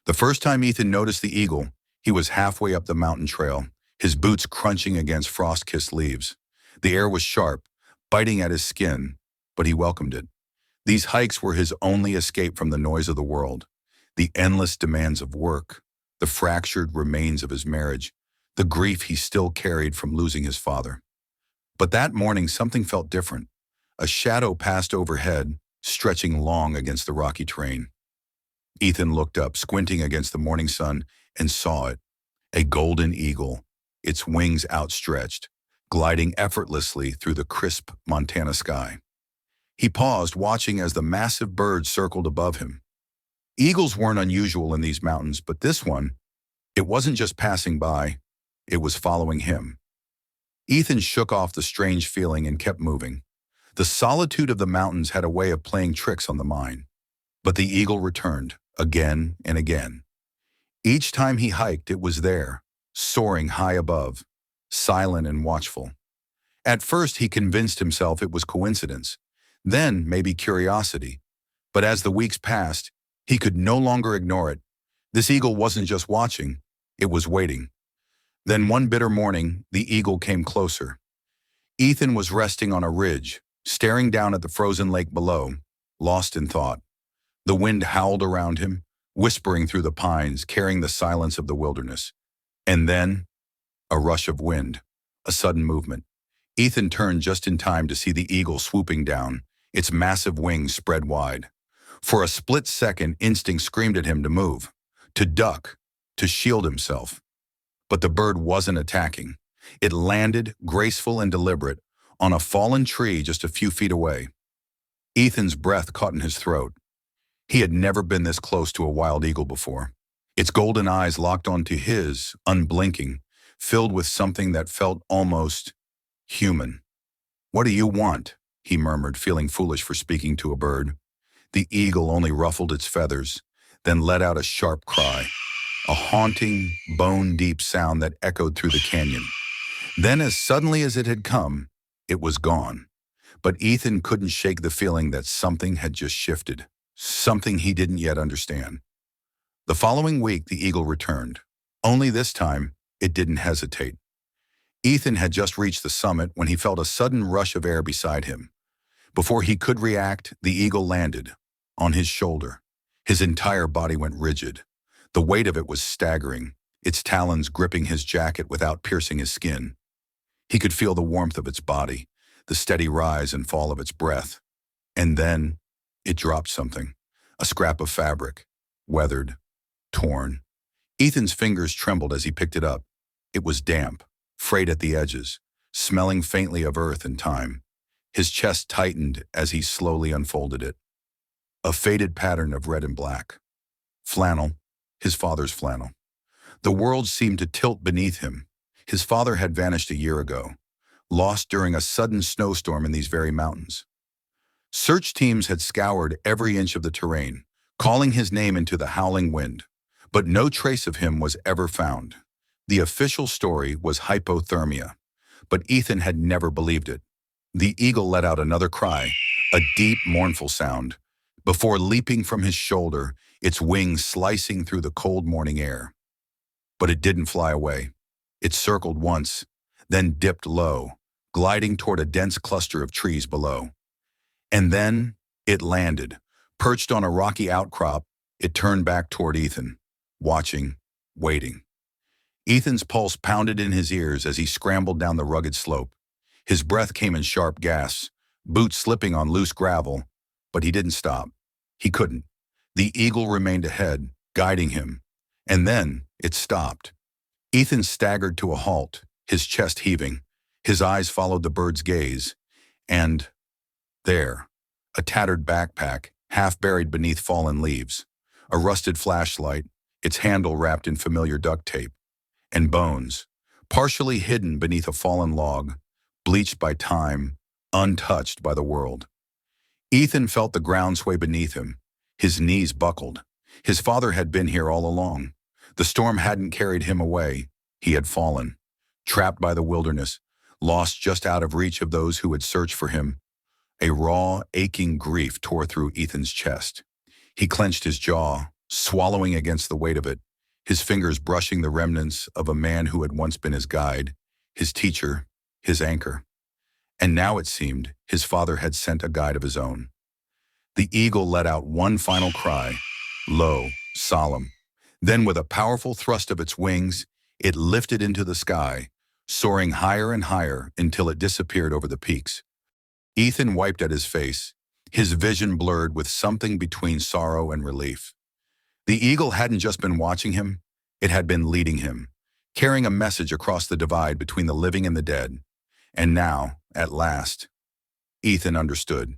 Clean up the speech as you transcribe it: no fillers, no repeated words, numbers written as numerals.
The first time Ethan noticed the eagle, he was halfway up the mountain trail, his boots crunching against frost-kissed leaves. The air was sharp, biting at his skin, but he welcomed it. These hikes were his only escape from the noise of the world, the endless demands of work, the fractured remains of his marriage, the grief he still carried from losing his father. But that morning something felt different. A shadow passed overhead, stretching long against the rocky terrain. Ethan looked up, squinting against the morning sun, and saw it. A golden eagle, its wings outstretched, gliding effortlessly through the crisp Montana sky. He paused, watching as the massive bird circled above him. Eagles weren't unusual in these mountains, but this one, it wasn't just passing by, it was following him. Ethan shook off the strange feeling and kept moving. The solitude of the mountains had a way of playing tricks on the mind. But the eagle returned, again and again. Each time he hiked, it was there, soaring high above, silent and watchful. At first, he convinced himself it was coincidence, then maybe curiosity. But as the weeks passed, he could no longer ignore it. This eagle wasn't just watching, it was waiting. Then one bitter morning, the eagle came closer. Ethan was resting on a ridge, staring down at the frozen lake below, lost in thought. The wind howled around him, whispering through the pines, carrying the silence of the wilderness. And then, a rush of wind, a sudden movement. Ethan turned just in time to see the eagle swooping down, its massive wings spread wide. For a split second, instinct screamed at him to move, to duck, to shield himself. But the bird wasn't attacking. It landed, graceful and deliberate, on a fallen tree just a few feet away. Ethan's breath caught in his throat. He had never been this close to a wild eagle before. Its golden eyes locked onto his, unblinking, filled with something that felt almost human. "What do you want?" he murmured, feeling foolish for speaking to a bird. The eagle only ruffled its feathers, then let out a sharp cry, a haunting, bone-deep sound that echoed through the canyon. Then, as suddenly as it had come, it was gone. But Ethan couldn't shake the feeling that something had just shifted, something he didn't yet understand. The following week, the eagle returned. Only this time, it didn't hesitate. Ethan had just reached the summit when he felt a sudden rush of air beside him. Before he could react, the eagle landed on his shoulder. His entire body went rigid. The weight of it was staggering, its talons gripping his jacket without piercing his skin. He could feel the warmth of its body, the steady rise and fall of its breath. And then, it dropped something, a scrap of fabric, weathered, torn. Ethan's fingers trembled as he picked it up. It was damp, frayed at the edges, smelling faintly of earth and time. His chest tightened as he slowly unfolded it. A faded pattern of red and black. Flannel, his father's flannel. The world seemed to tilt beneath him. His father had vanished a year ago, lost during a sudden snowstorm in these very mountains. Search teams had scoured every inch of the terrain, calling his name into the howling wind, but no trace of him was ever found. The official story was hypothermia, but Ethan had never believed it. The eagle let out another cry, a deep, mournful sound, before leaping from his shoulder, its wings slicing through the cold morning air. But it didn't fly away. It circled once, then dipped low, gliding toward a dense cluster of trees below. And then it landed. Perched on a rocky outcrop, it turned back toward Ethan, watching, waiting. Ethan's pulse pounded in his ears as he scrambled down the rugged slope. His breath came in sharp gasps, boots slipping on loose gravel, but he didn't stop. He couldn't. The eagle remained ahead, guiding him. And then it stopped. Ethan staggered to a halt, his chest heaving. His eyes followed the bird's gaze. And there, a tattered backpack, half buried beneath fallen leaves. A rusted flashlight, its handle wrapped in familiar duct tape. And bones, partially hidden beneath a fallen log, bleached by time, untouched by the world. Ethan felt the ground sway beneath him. His knees buckled. His father had been here all along. The storm hadn't carried him away. He had fallen, trapped by the wilderness, lost just out of reach of those who had searched for him. A raw, aching grief tore through Ethan's chest. He clenched his jaw, swallowing against the weight of it, his fingers brushing the remnants of a man who had once been his guide, his teacher, his anchor. And now it seemed his father had sent a guide of his own. The eagle let out one final cry, low, solemn. Then with a powerful thrust of its wings, it lifted into the sky, soaring higher and higher until it disappeared over the peaks. Ethan wiped at his face, his vision blurred with something between sorrow and relief. The eagle hadn't just been watching him, it had been leading him, carrying a message across the divide between the living and the dead. And now, at last, Ethan understood.